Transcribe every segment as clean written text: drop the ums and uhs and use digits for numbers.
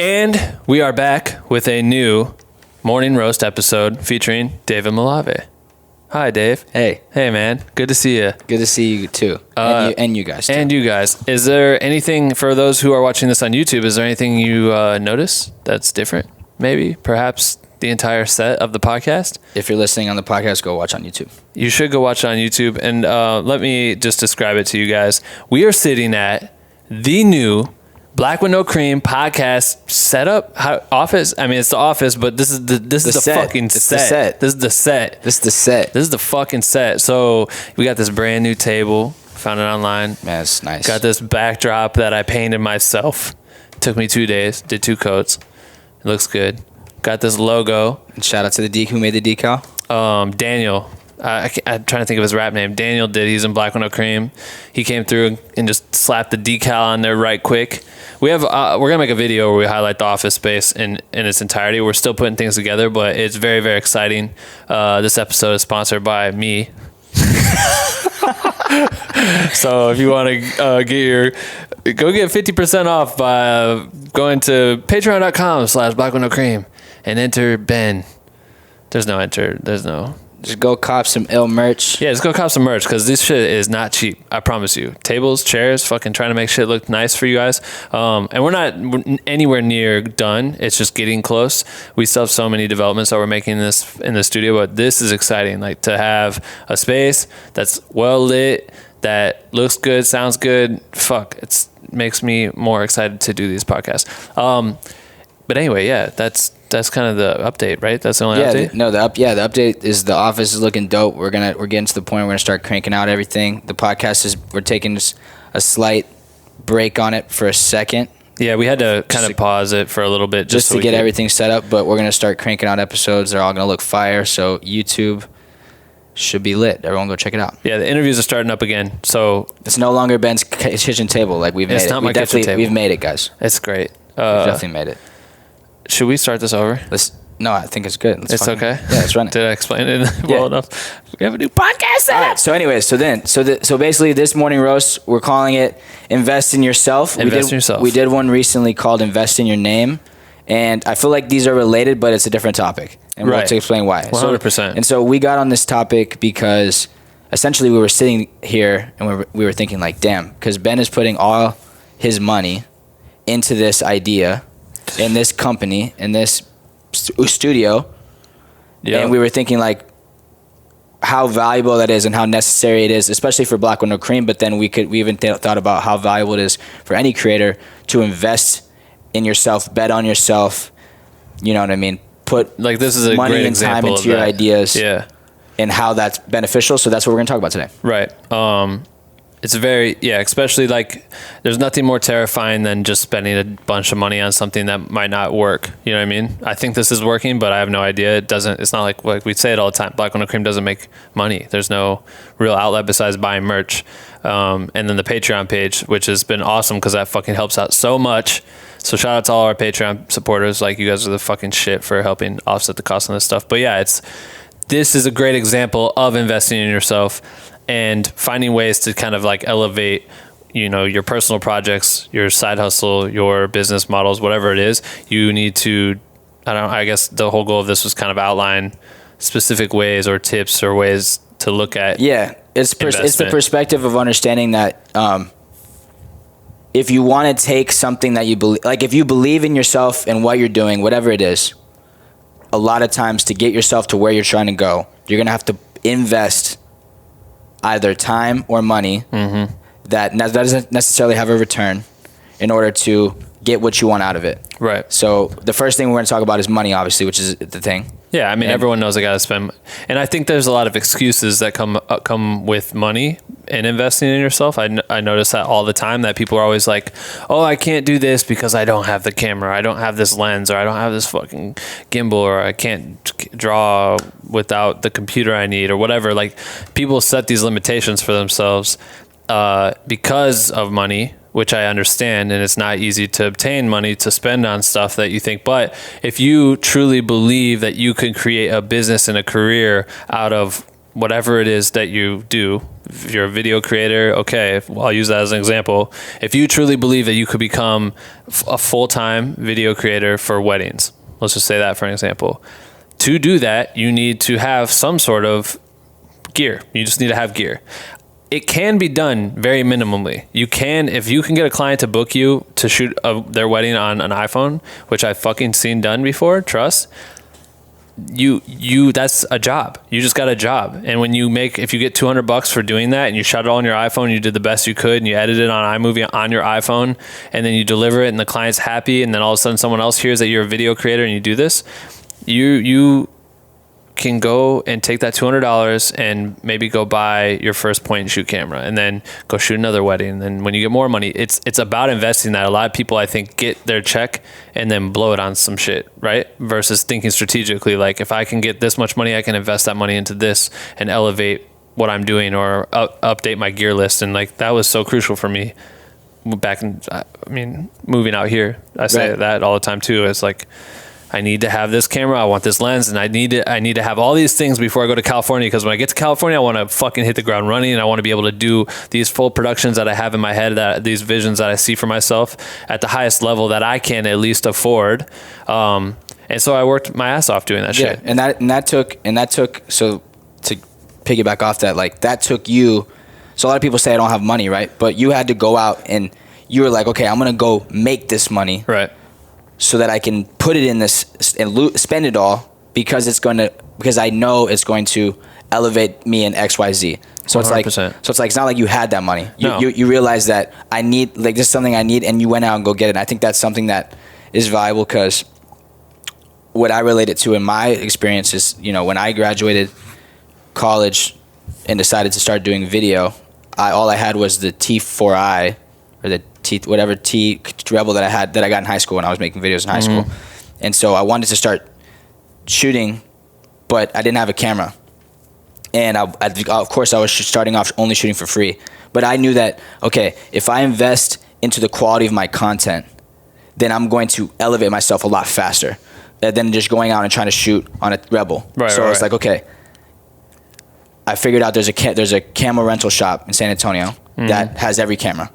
And we are back with a new morning roast episode featuring David Malave. Hi, Dave. Hey. Hey, man. Good to see you. Good to see you too. And you guys too. And you guys. Is there anything, for those who are watching this on YouTube, is there anything you notice that's different? Maybe, perhaps the entire set of the podcast? If you're listening on the podcast, go watch on YouTube. You should go watch it on YouTube. And let me just describe it to you guys. We are sitting at the new Black with No Cream podcast setup office. I mean, it's the office, but this is the fucking set. This is the set. This is the set. This is the fucking set. So we got this brand new table. Found it online. Man, it's nice. Got this backdrop that I painted myself. Took me 2 days. Did 2 coats. It looks good. Got this logo. And shout out to the D who made the decal. Daniel. I'm trying to think of his rap name. Daniel did. He's in Black with No Cream. He came through and just slapped the decal on there right quick. We're gonna make a video where we highlight the office space in its entirety. We're still putting things together, but it's very, very exciting. This episode is sponsored by me. So if you want to go get 50% off by going to patreon.com/Black with No Cream and enter Ben. There's no. Just go cop some ill merch. Yeah, just go cop some merch because this shit is not cheap. I promise you. Tables, chairs, fucking trying to make shit look nice for you guys. And we're not anywhere near done. It's just getting close. We still have so many developments that we're making this in the studio, but this is exciting. Like to have a space that's well lit, that looks good, sounds good. Fuck, it makes me more excited to do these podcasts. But anyway, yeah, that's kind of the update, right? That's the only update? The update is the office is looking dope. We're getting to the point where we're gonna start cranking out everything. The podcast we're taking just a slight break on it for a second. Yeah, we had to kind of pause it for a little bit just to get everything set up, but we're gonna start cranking out episodes. They're all gonna look fire, so YouTube should be lit. Everyone go check it out. Yeah, the interviews are starting up again, so it's no longer Ben's kitchen table. Like we've made it. It's not my kitchen table. We've made it, guys. It's great. We've definitely made it. Should we start this over? No, I think it's good. It's okay. Yeah, let's run it. Did I explain it well enough? We have a new podcast set up. Right, so anyways, so basically this morning roast, we're calling it Invest in Yourself. Invest in Yourself. We did one recently called Invest in Your Name. And I feel like these are related, but it's a different topic. And we'll have to explain why. 100%. And so we got on this topic because essentially we were sitting here and we were thinking like, damn, because Ben is putting all his money into this idea, in this company, in this studio. Yep. And we were thinking like how valuable that is and how necessary it is, especially for Black with No Cream. But then we even thought about how valuable it is for any creator to invest in yourself, bet on yourself. You know what I mean? Put like this is a money great and time example into of your that. ideas. Yeah. And how that's beneficial. So that's what we're going to talk about today. Right. It's especially like there's nothing more terrifying than just spending a bunch of money on something that might not work. You know what I mean? I think this is working, but I have no idea. It's not like we say it all the time. Black with No Cream doesn't make money. There's no real outlet besides buying merch. And then the Patreon page, which has been awesome because that fucking helps out so much. So shout out to all our Patreon supporters. Like you guys are the fucking shit for helping offset the cost on this stuff. But yeah, this is a great example of investing in yourself and finding ways to kind of like elevate, your personal projects, your side hustle, your business models, whatever it is. You need to, I guess the whole goal of this was kind of outline specific ways or tips or ways to look at. Yeah, it's the perspective of understanding that if you want to take something that you believe, like if you believe in yourself and what you're doing, whatever it is, a lot of times to get yourself to where you're trying to go, you're going to have to invest either time or money that doesn't necessarily have a return in order to get what you want out of it. Right. So the first thing we're going to talk about is money, obviously, which is the thing. Yeah, I mean, everyone knows they got to spend. And I think there's a lot of excuses that come with money and investing in yourself. I notice that all the time, that people are always like, oh, I can't do this because I don't have the camera. I don't have this lens, or I don't have this fucking gimbal, or I can't draw without the computer I need, or whatever. Like, people set these limitations for themselves because of money, which I understand, and it's not easy to obtain money to spend on stuff that you think. But if you truly believe that you can create a business and a career out of whatever it is that you do. If you're a video creator, okay, I'll use that as an example. If you truly believe that you could become a full-time video creator for weddings, let's just say that for an example. To do that, you need to have some sort of gear. You just need to have gear. It can be done very minimally. You can, if you can get a client to book you to shoot their wedding on an iPhone, which I've fucking seen done before, trust, that's a job. You just got a job. And when if you get $200 for doing that and you shot it all on your iPhone, you did the best you could and you edited it on iMovie on your iPhone, and then you deliver it and the client's happy, and then all of a sudden someone else hears that you're a video creator and you do this, you can go and take that $200 and maybe go buy your first point and shoot camera, and then go shoot another wedding. And then when you get more money, it's about investing that. A lot of people, I think, get their check and then blow it on some shit, right? Versus thinking strategically, like, if I can get this much money, I can invest that money into this and elevate what I'm doing, or update my gear list. And like, that was so crucial for me back in, moving out here. I say that all the time too. It's like, I need to have this camera, I want this lens, and I need to have all these things before I go to California, because when I get to California, I want to fucking hit the ground running, and I want to be able to do these full productions that I have in my head, these visions that I see for myself at the highest level that I can at least afford. And so I worked my ass off doing that shit. And that took, so to piggyback off that, like, that took you, so a lot of people say I don't have money, right? But you had to go out and you were like, okay, I'm going to go make this money. Right. So that I can put it in this and spend it all, because I know it's going to elevate me in XYZ. So 100%. It's like it's not like you had that money. You realize that I need, like, this is something I need, and you went out and go get it. And I think that's something that is valuable, because what I related to in my experience is, when I graduated college and decided to start doing video, all I had was the T4i, or the whatever T Rebel that I got in high school when I was making videos in high school. And so I wanted to start shooting, but I didn't have a camera. And of course I was starting off only shooting for free. But I knew that, okay, if I invest into the quality of my content, then I'm going to elevate myself a lot faster than just going out and trying to shoot on a Rebel. So I was like, okay, I figured out there's a camera rental shop in San Antonio that has every camera.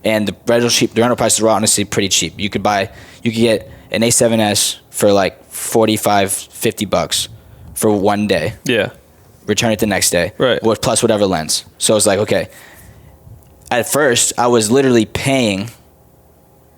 And the rental prices were honestly pretty cheap. You could get an A7S for like $45-50 for one day. Yeah. Return it the next day. Right. Plus whatever lens. So I was like, okay. At first, I was literally paying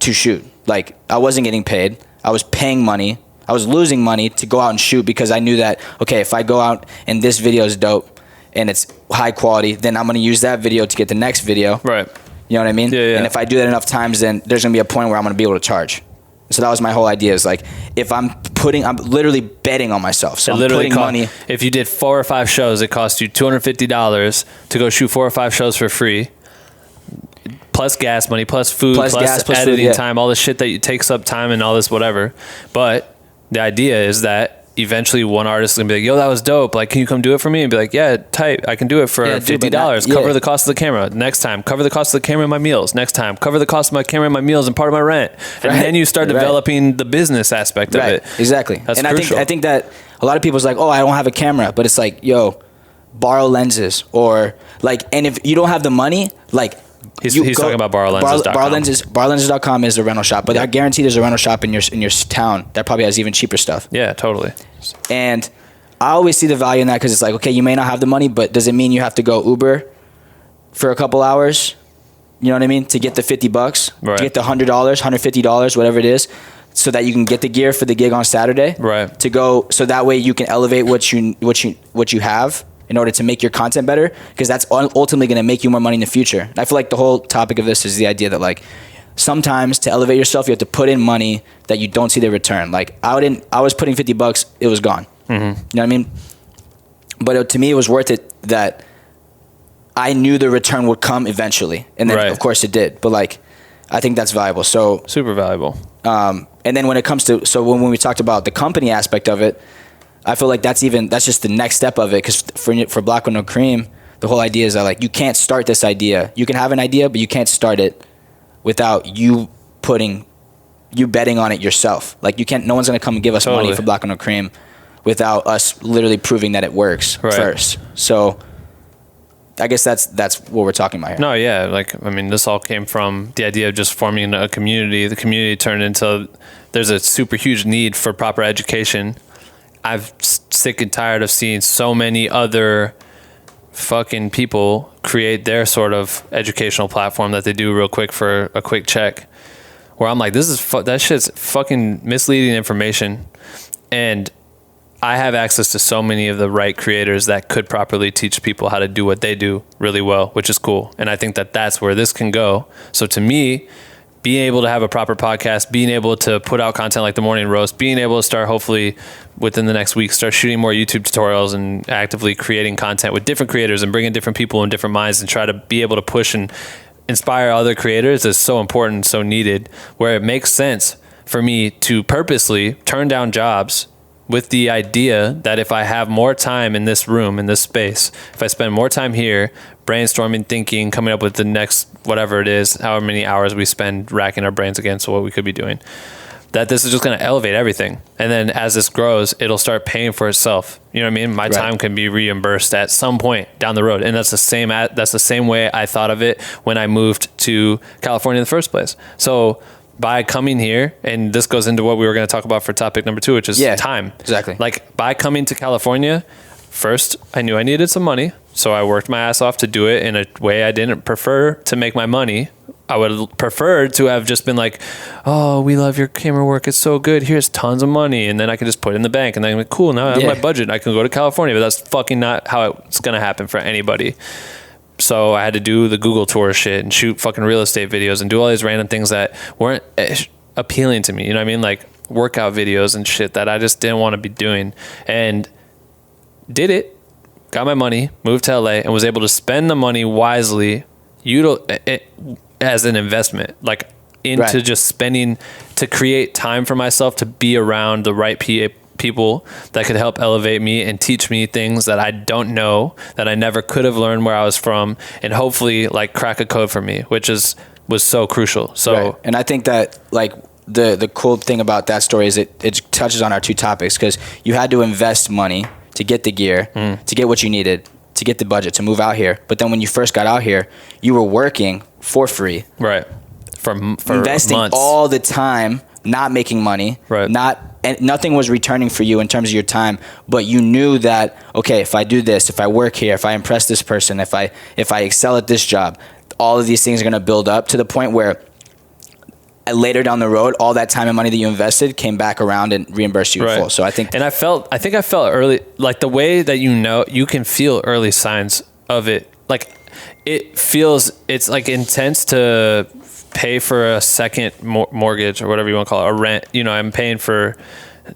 to shoot. Like, I wasn't getting paid. I was paying money. I was losing money to go out and shoot, because I knew that, okay, if I go out and this video is dope and it's high quality, then I'm going to use that video to get the next video. Right. You know what I mean? Yeah. And if I do that enough times, then there's going to be a point where I'm going to be able to charge. So that was my whole idea, is like, if I'm literally betting on myself. So I'm putting money. If you did 4 or 5 shows, it cost you $250 to go shoot 4 or 5 shows for free. Plus gas money, plus food, plus editing time, all the shit that takes up time and all this whatever. But the idea is that eventually one artist is going to be like, yo, that was dope. Like, can you come do it for me? And be like, yeah, tight. I can do it for $50. Cover the cost of the camera. Next time, cover the cost of the camera and my meals. Next time, cover the cost of my camera and my meals and part of my rent. And then you start developing the business aspect of it. Exactly. That's crucial. I think that a lot of people's like, oh, I don't have a camera. But it's like, yo, borrow lenses. Or like, and if you don't have the money, like, He's talking about BorrowLenses.com. BorrowLenses.com is a rental shop, but I guarantee there's a rental shop in your town that probably has even cheaper stuff. Yeah, totally. And I always see the value in that, because it's like, okay, you may not have the money, but does it mean you have to go Uber for a couple hours? You know what I mean? To get the $50, to get the $100, $150, whatever it is, so that you can get the gear for the gig on Saturday. Right. To go, so that way you can elevate what you have in order to make your content better, because that's ultimately going to make you more money in the future. And I feel like the whole topic of this is the idea that, like, sometimes to elevate yourself, you have to put in money that you don't see the return. Like, I was putting $50, it was gone. You know what I mean? But to me, it was worth it that I knew the return would come eventually. And then, of course, it did. But, like, I think that's valuable. So super valuable. And then when it comes to, so when we talked about the company aspect of it, I feel like that's just the next step of it. Because for Black with No Cream, the whole idea is that, like, you can't start this idea. You can have an idea, but you can't start it without you betting on it yourself. Like, no one's gonna come and give us money for Black with No Cream without us literally proving that it works first. So I guess that's what we're talking about here. No, yeah. Like, I mean, this all came from the idea of just forming a community. The community turned into, there's a super huge need for proper education. I'm sick and tired of seeing so many other fucking people create their sort of educational platform that they do real quick for a quick check, where I'm like, this is that shit's fucking misleading information. And I have access to so many of the right creators that could properly teach people how to do what they do really well, which is cool. And I think that that's where this can go. So to me, being able to have a proper podcast, being able to put out content like the morning roast, being able to start, hopefully within the next week, start shooting more YouTube tutorials and actively creating content with different creators and bringing different people and different minds and try to be able to push and inspire other creators is so important and so needed, where it makes sense for me to purposely turn down jobs with the idea that if I have more time in this room, in this space, if I spend more time here brainstorming, thinking, coming up with the next whatever it is, however many hours we spend racking our brains against what we could be doing, that this is just going to elevate everything. And then as this grows, it'll start paying for itself. You know what I mean? My time can be reimbursed at some point down the road. And that's the same way I thought of it when I moved to California in the first place. So by coming here, and this goes into what we were going to talk about for topic number 2, which is time. Exactly. Like, by coming to California, first, I knew I needed some money. So I worked my ass off to do it in a way I didn't prefer to make my money. I would have preferred to have just been like, oh, we love your camera work. It's so good. Here's tons of money. And then I could just put it in the bank. And then I'm like, cool, now I have my budget. I can go to California. But that's fucking not how it's going to happen for anybody. So I had to do the Google tour shit and shoot fucking real estate videos and do all these random things that weren't appealing to me. You know what I mean? Like workout videos and shit that I just didn't want to be doing. And did it, got my money, moved to LA, and was able to spend the money wisely as an investment, like into just spending to create time for myself to be around the right people that could help elevate me and teach me things that I don't know, that I never could have learned where I was from, and hopefully like crack a code for me, which was so crucial. So and I think that like the cool thing about that story is it touches on our 2 topics, because you had to invest money to get the gear, to get what you needed, to get the budget to move out here. But then when you first got out here, you were working for free, for investing months. all the time, not making money, and nothing was returning for you in terms of your time. But you knew that, okay, if I do this, if I work here, if I impress this person, if I excel at this job, all of these things are going to build up to the point where later down the road, all that time and money that you invested came back around and reimbursed you in full. So I think I felt early, like the way that you can feel early signs of it. Like it's like intense to pay for a second mortgage or whatever you want to call it, a rent. You know, I'm paying for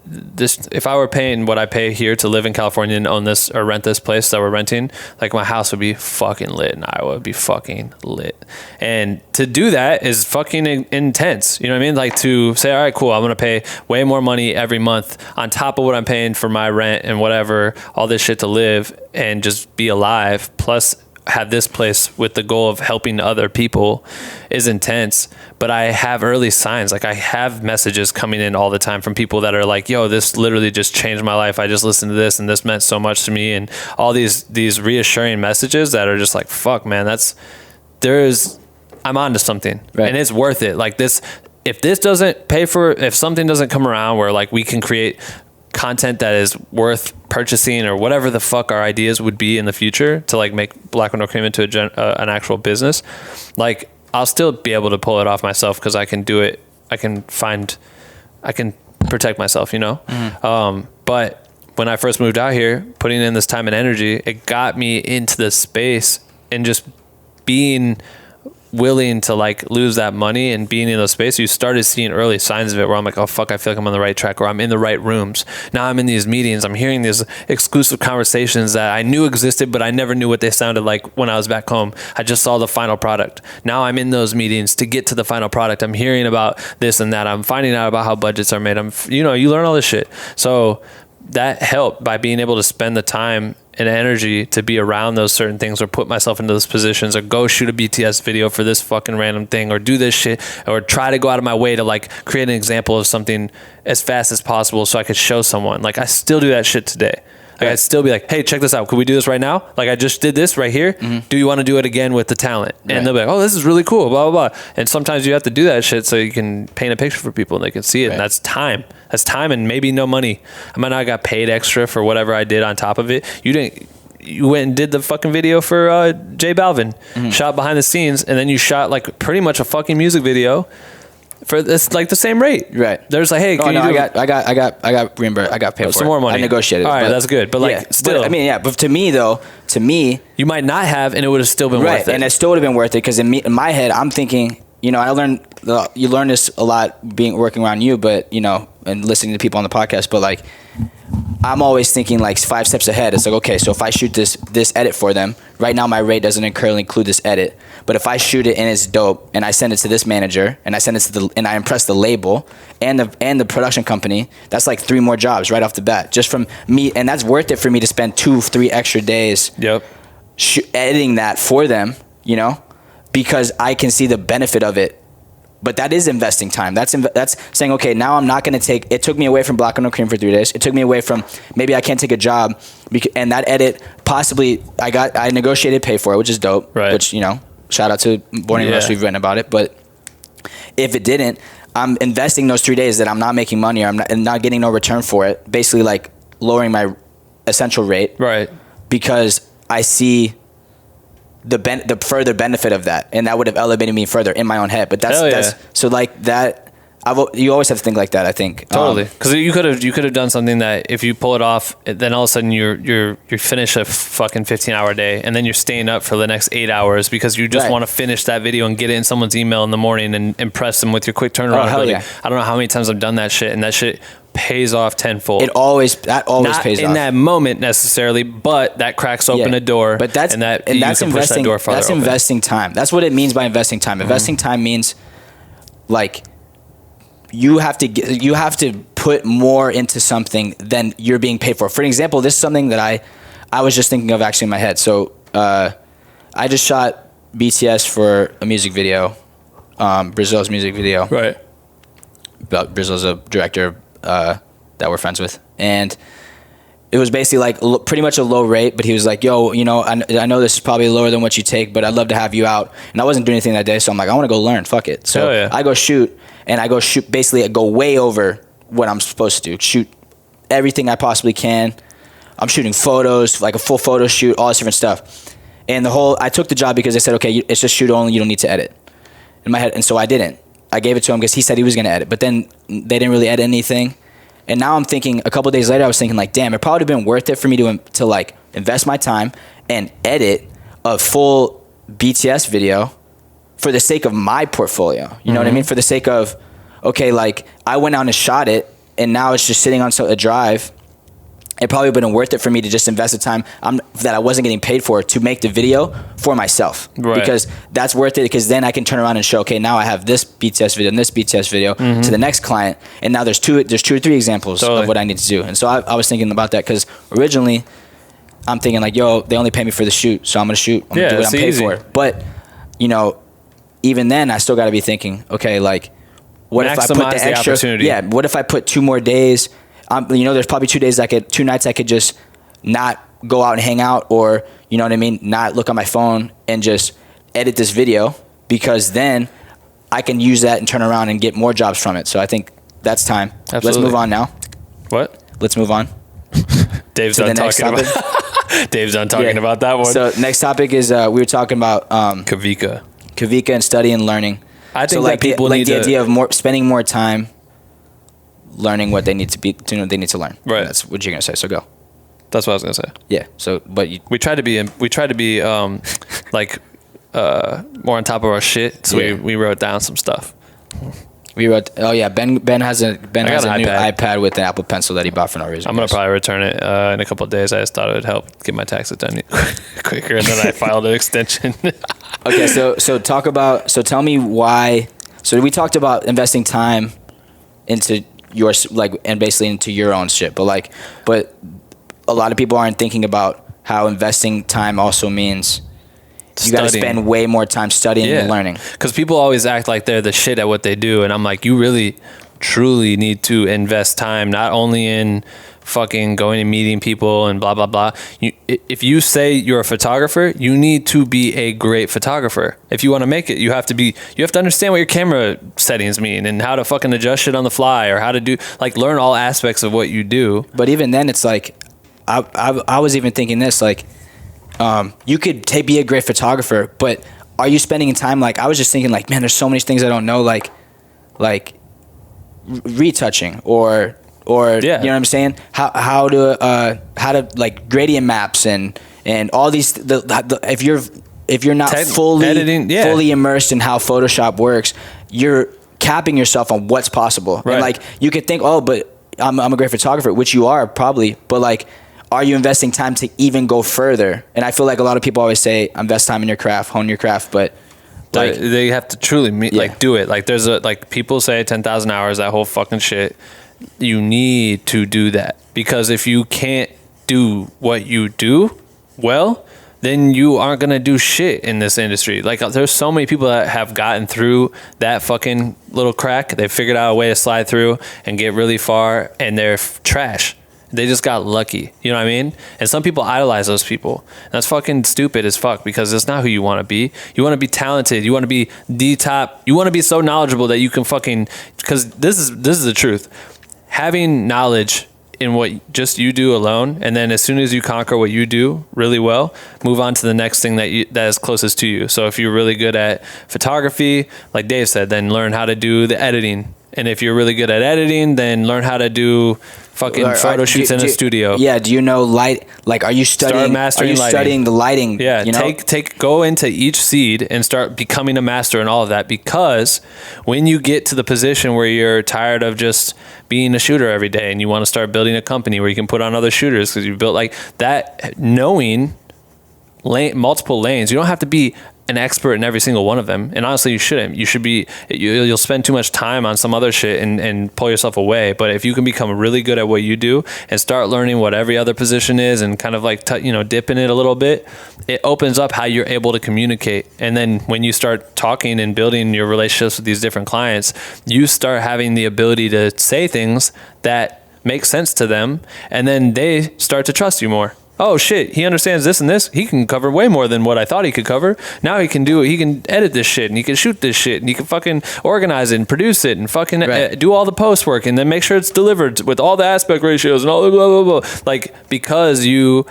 this. If I were paying what I pay here to live in California and own this or rent this place that we're renting, like my house would be fucking lit and Iowa would be fucking lit. And to do that is fucking intense. You know what I mean? Like to say, all right, cool, I'm going to pay way more money every month on top of what I'm paying for my rent and whatever, all this shit to live and just be alive. Plus have this place with the goal of helping other people is intense. But I have early signs. Like I have messages coming in all the time from people that are like, yo, this literally just changed my life. I just listened to this and this meant so much to me. And all these reassuring messages that are just like, fuck, man, I'm onto something and it's worth it. Like this, if something doesn't come around where like we can create content that is worth purchasing or whatever the fuck our ideas would be in the future to like make Black with No Cream into an actual business, like I'll still be able to pull it off myself because I can do it. I can protect myself, you know? But when I first moved out here, putting in this time and energy, it got me into the space and just being willing to like lose that money and being in those spaces, you started seeing early signs of it where I'm like, oh fuck, I feel like I'm on the right track, or I'm in the right rooms. Now I'm in these meetings, I'm hearing these exclusive conversations that I knew existed, but I never knew what they sounded like when I was back home. I just saw the final product. Now I'm in those meetings to get to the final product. I'm hearing about this and that. I'm finding out about how budgets are made. You learn all this shit. So that helped by being able to spend the time and energy to be around those certain things or put myself into those positions or go shoot a BTS video for this fucking random thing or do this shit or try to go out of my way to like create an example of something as fast as possible so I could show someone. Like I still do that shit today. Like I'd still be like, hey, check this out. Could we do this right now? Like I just did this right here. Do you want to do it again with the talent? And they'll be like, oh, this is really cool, blah, blah, blah. And sometimes you have to do that shit so you can paint a picture for people and they can see it. And that's time. That's time and maybe no money. I might not have got paid extra for whatever I did on top of it. You went and did the fucking video for J Balvin, shot behind the scenes, and then you shot like pretty much a fucking music video for this, like the same rate. Right. There's like, hey, can you do I got reimbursed. I got paid for some more money. I negotiated. All right, that's good. But like, still, but, I mean, yeah. But to me, you might not have, and it would have still been worth it. And it still would have been worth it because in my head, I'm thinking, you know, you learn this a lot working around you, but you know, and listening to people on the podcast. But like, I'm always thinking like 5 steps ahead. It's like, okay, so if I shoot this edit for them right now, my rate doesn't currently include this edit. But if I shoot it and it's dope, and I send it to this manager, and I send it to and I impress the label and the production company, that's like 3 more jobs right off the bat, just from me, and that's worth it for me to spend 2-3 extra days. Editing that for them, you know, because I can see the benefit of it. But that is investing time. That's saying, okay, now I'm not going to take. It took me away from Black and No Cream for 3 days. It took me away from maybe I can't take a job, and that edit possibly I negotiated pay for it, which is dope. Right. Which, you know, shout out to Born Rush, we've written about it. But if it didn't, I'm investing those 3 days that I'm not making money or I'm not getting no return for it. Basically, like lowering my essential rate. Right. Because I see the further benefit of that, and that would have elevated me further in my own head. But that's so like that. You always have to think like that, I think. Totally, because you could have done something that if you pull it off, then all of a sudden you're finish a fucking 15-hour day, and then you're staying up for the next 8 hours because you just want to finish that video and get it in someone's email in the morning and impress them with your quick turnaround ability. I don't know how many times I've done that shit, and that shit pays off tenfold. That always Not pays off. in that moment necessarily, but that cracks open a door. But that's investing. That's investing time. That's what it means by investing time. Investing time means like you have to put more into something than you're being paid for. For example, this is something that I was just thinking of actually in my head. So I just shot BTS for a music video, Brazil's music video. Right. Brazil's a director that we're friends with, and it was basically like pretty much a low rate, but he was like, yo, you know, I know this is probably lower than what you take, but I'd love to have you out. And I wasn't doing anything that day, so I'm like, I want to go learn, fuck it. So I go shoot, basically I go way over what I'm supposed to do, shoot everything I possibly can. I'm shooting photos, like a full photo shoot, all this different stuff. And I took the job because they said, okay, it's just shoot only, you don't need to edit. In my head, and so I didn't. I gave it to him because he said he was going to edit, but then they didn't really edit anything. And now I'm thinking, a couple of days later, I was thinking like, damn, it probably would have been worth it for me to like invest my time and edit a full BTS video for the sake of my portfolio. You know what I mean? For the sake of, okay, like I went out and shot it, and now it's just sitting on a drive. It probably would have been worth it for me to just invest the time that I wasn't getting paid for to make the video for myself. Right. Because that's worth it, because then I can turn around and show, okay, now I have this BTS video and this BTS video to the next client, and now there's 2 or 3 examples of what I need to do. And so I was thinking about that, because originally I'm thinking like, yo, they only pay me for the shoot, so I'm going to shoot. I'm going to do what I'm paid for. But, you know, even then I still got to be thinking, okay, like, what if I put the extra opportunity? Yeah, what if I put 2 more days? You know, there's probably 2 nights I could just not go out and hang out, or, you know what I mean, not look on my phone and just edit this video, because then I can use that and turn around and get more jobs from it. So I think that's time. Absolutely. Let's move on now. What? Let's move on. Dave's done talking about Dave's done talking about that one. So next topic is we were talking about 𝐀𝐕𝐎𝐑𝐈𝐓𝐄 and study and learning. I think like that people need the idea of spending more time learning what they need to learn. Right. That's what you're gonna say. So go. That's what I was gonna say. Yeah. So, but we try to be like more on top of our shit. So we wrote down some stuff. We wrote. Oh yeah, Ben has a new iPad with an Apple Pencil that he bought for no reason. I'm gonna probably return it in a couple of days. I just thought it would help get my taxes done quicker, and then I filed an extension. Okay. So tell me why. So we talked about investing time into and basically into your own shit, but a lot of people aren't thinking about how investing time also means you got to spend way more time studying and learning. Because people always act like they're the shit at what they do, and I'm like, you really, truly need to invest time, not only in fucking going and meeting people and blah blah blah. If you say you're a photographer, you need to be a great photographer. If you want to make it, you have to understand what your camera settings mean and how to fucking adjust shit on the fly, or how to do, like, learn all aspects of what you do. But even then, it's like, I was even thinking this, like, you could be a great photographer, but are you spending time, like, I was just thinking, like, man, there's so many things I don't know, like retouching or you know what I'm saying? How to like gradient maps and all these, if you're not fully immersed in how Photoshop works, you're capping yourself on what's possible. Right. And like, you could think, oh, but I'm a great photographer, which you are probably, but like, are you investing time to even go further? And I feel like a lot of people always say, invest time in your craft, hone your craft, but like, they have to truly like do it. Like, there's like people say 10,000 hours, that whole fucking shit. You need to do that, because if you can't do what you do well, then you aren't going to do shit in this industry. Like, there's so many people that have gotten through that fucking little crack. They figured out a way to slide through and get really far, and they're trash. They just got lucky. You know what I mean? And some people idolize those people. That's fucking stupid as fuck, because it's not who you want to be. You want to be talented. You want to be the top. You want to be so knowledgeable that you can fucking, because this is the truth. Having knowledge in what just you do alone, and then as soon as you conquer what you do really well, move on to the next thing that is closest to you. So if you're really good at photography, like Dave said, then learn how to do the editing. And if you're really good at editing, then learn how to do fucking photo shoots in a studio. Yeah. Do you know light? Like, are you studying? Studying the lighting? Yeah. You know? Go into each seed and start becoming a master in all of that. Because when you get to the position where you're tired of just being a shooter every day, and you want to start building a company where you can put on other shooters, because you've built like that, knowing multiple lanes, you don't have to be an expert in every single one of them. And honestly, you shouldn't. You should be, you'll spend too much time on some other shit and pull yourself away. But if you can become really good at what you do and start learning what every other position is, and kind of like, dip in it a little bit, it opens up how you're able to communicate. And then when you start talking and building your relationships with these different clients, you start having the ability to say things that make sense to them. And then they start to trust you more. Oh shit, he understands this and this. He can cover way more than what I thought he could cover. Now he can edit this shit, and he can shoot this shit, and he can fucking organize it and produce it, and fucking do all the post work, and then make sure it's delivered with all the aspect ratios and all the blah, blah, blah. Like, because you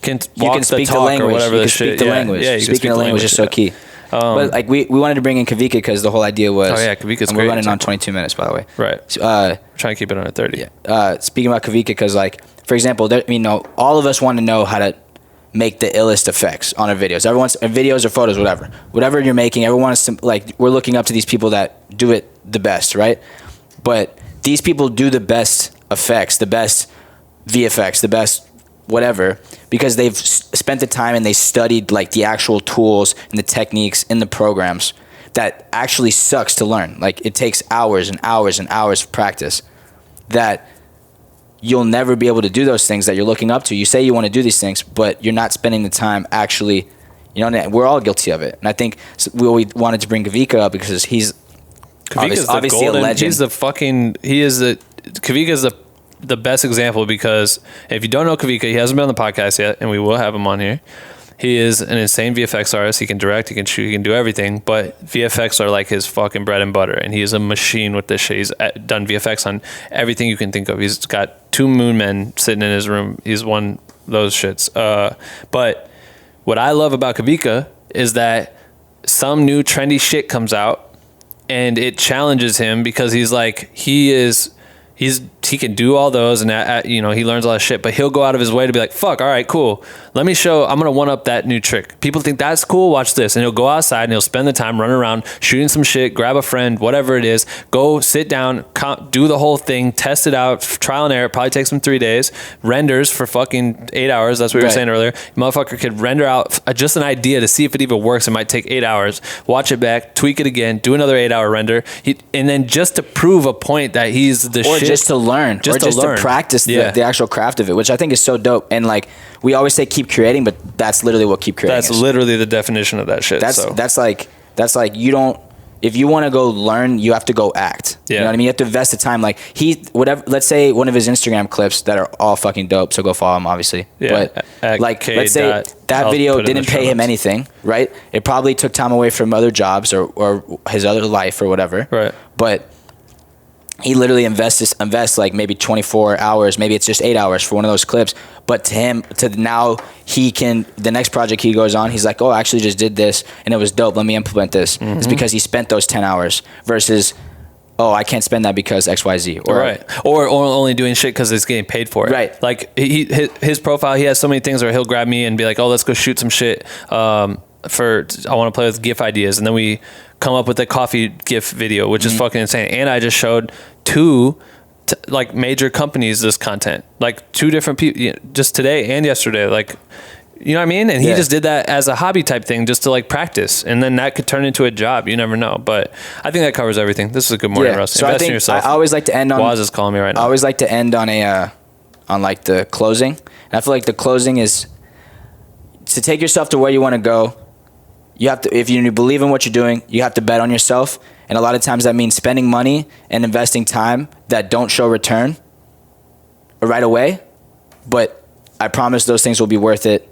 can speak the language, or whatever the shit. Speak the language. Yeah, speaking the language is so key. But like, we wanted to bring in Kavika because the whole idea was, Kavika's great. We're running on 22 minutes, by the way. Right. We're trying to keep it under 30. Yeah. Speaking about Kavika, because like, for example, all of us want to know how to make the illest effects on our videos. Everyone's videos or photos, whatever you're making. Everyone is like, we're looking up to these people that do it the best, right? But these people do the best effects, the best VFX, the best whatever, because they've spent the time and they studied like the actual tools and the techniques in the programs that actually sucks to learn. Like, it takes hours and hours and hours of practice that you'll never be able to do those things that you're looking up to. You say you want to do these things, but you're not spending the time actually, we're all guilty of it. And I think we wanted to bring Kavika up because he's obviously a legend. Kavika is the best example, because if you don't know Kavika, he hasn't been on the podcast yet, and we will have him on here. He is an insane VFX artist. He can direct, he can shoot, he can do everything, but VFX are like his fucking bread and butter, and he is a machine with this shit. He's done VFX on everything you can think of. He's got 2 moon men sitting in his room. He's won those shits. But what I love about Kavika is that some new trendy shit comes out, and it challenges him, because he's like, he can do all those, and he learns all that shit, but he'll go out of his way to be like, fuck, all right, cool, let me show, I'm gonna one up that new trick. People think that's cool, watch this. And he'll go outside and he'll spend the time running around shooting some shit, grab a friend, whatever it is, go sit down, do the whole thing, test it out, trial and error. It probably takes him 3 days, renders for fucking 8 hours. That's what we were saying earlier. Motherfucker could render out just an idea to see if it even works. It might take 8 hours, watch it back, tweak it again, do another 8-hour render, and then just to prove a point that he's the shit. just to learn, or just to practice the actual craft of it, which I think is so dope. And like we always say, keep creating, but that's literally what keep creating. That's literally the definition of that shit. That's like you don't. If you want to go learn, you have to go act. You know what I mean? You have to invest the time. Like let's say one of his Instagram clips that are all fucking dope. So go follow him, obviously. Yeah. But like, let's say that video didn't pay him anything, right? It probably took time away from other jobs or his other life or whatever. Right. But he literally invests like maybe 24 hours, maybe it's just 8 hours for one of those clips. But to him, now he can, the next project he goes on, he's like, oh, I actually just did this and it was dope. Let me implement this. Mm-hmm. It's because he spent those 10 hours versus, oh, I can't spend that because X, Y, Z. Or only doing shit because he's getting paid for it. Right. Like his profile, he has so many things where he'll grab me and be like, oh, let's go shoot some shit. I want to play with GIF ideas. And then we come up with a coffee GIF video, which is fucking insane. And I just showed two like major companies this content, like two different people, just today and yesterday. Like, you know what I mean? And he just did that as a hobby type thing, just to like practice, and then that could turn into a job. You never know. But I think that covers everything. This is a good morning, Russ. So Invest in yourself. I always like to end on. Waz is calling me right now. I always like to end on on like the closing, and I feel like the closing is to take yourself to where you want to go. You have to, if you believe in what you're doing, you have to bet on yourself. And a lot of times that means spending money and investing time that don't show return right away. But I promise those things will be worth it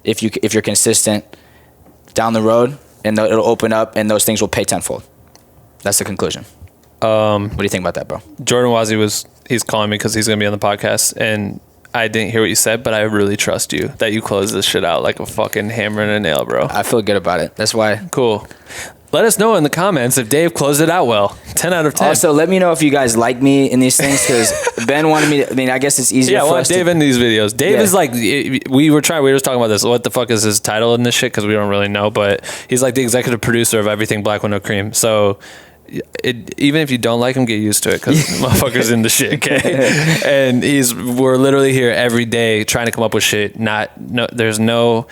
if you're consistent down the road, and it'll open up and those things will pay tenfold. That's the conclusion. What do you think about that, bro? Jordan Wazzy he's calling me because he's going to be on the podcast, and I didn't hear what you said, but I really trust you that you close this shit out like a fucking hammer and a nail, bro. I feel good about it. That's why. Cool. Let us know in the comments if Dave closed it out well. 10 out of 10. Also, let me know if you guys like me in these things, because Ben wanted me to, I mean, I guess it's easier for us Dave in these videos. Dave is like, we were just talking about this. What the fuck is his title in this shit? Because we don't really know, but he's like the executive producer of everything Black with No Cream. So even if you don't like him, get used to it, because motherfucker's in the shit, okay? And we're literally here every day trying to come up with shit. There's no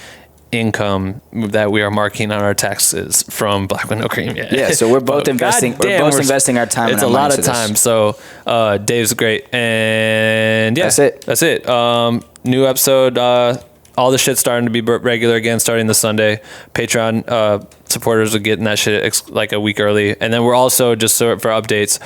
income that we are marking on our taxes from Black with No Cream yet. Yeah, so we're both investing. We're both investing our time. It's a lot of time. So Dave's great, and yeah, that's it. New episode. All the shit's starting to be regular again, starting this Sunday. Patreon supporters are getting that shit like a week early, and then we're also just for updates.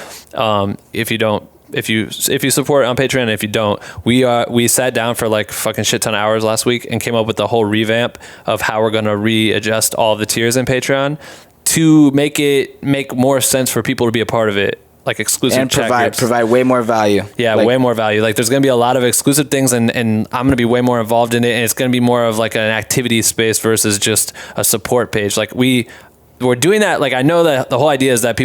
If you support on Patreon, and if you don't, we sat down for like fucking shit ton of hours last week and came up with the whole revamp of how we're gonna readjust all the tiers in Patreon to make more sense for people to be a part of it. Like exclusive and chat groups. provide way more value. Yeah, way more value. Like there's going to be a lot of exclusive things, and I'm going to be way more involved in it, and it's going to be more of like an activity space versus just a support page. Like we're doing that. Like I know that the whole idea is that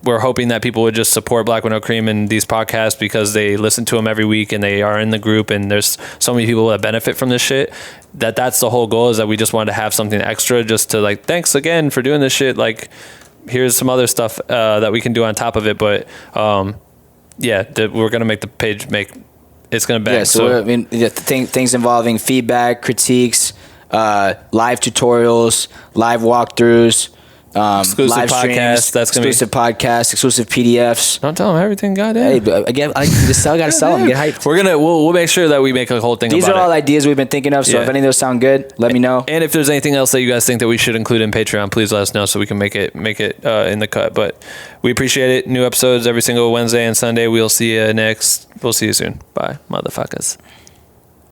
we're hoping that people would just support Black with No Cream and these podcasts because they listen to them every week and they are in the group, and there's so many people that benefit from this shit. That's the whole goal, is that we just want to have something extra just to like, thanks again for doing this shit. Like, here's some other stuff that we can do on top of it, but we're gonna make the page it's gonna bang. Yeah, so I mean, things involving feedback, critiques, live tutorials, live walkthroughs, exclusive live podcasts. Streams, That's exclusive podcasts, exclusive PDFs. Don't tell them everything, goddamn. Hey, again, I just gotta sell them. Get hyped. We'll make sure that we make a whole thing. These are all ideas we've been thinking of. So if any of those sound good, let me know. And if there's anything else that you guys think that we should include in Patreon, please let us know so we can make it in the cut. But we appreciate it. New episodes every single Wednesday and Sunday. We'll see you soon. Bye, motherfuckers.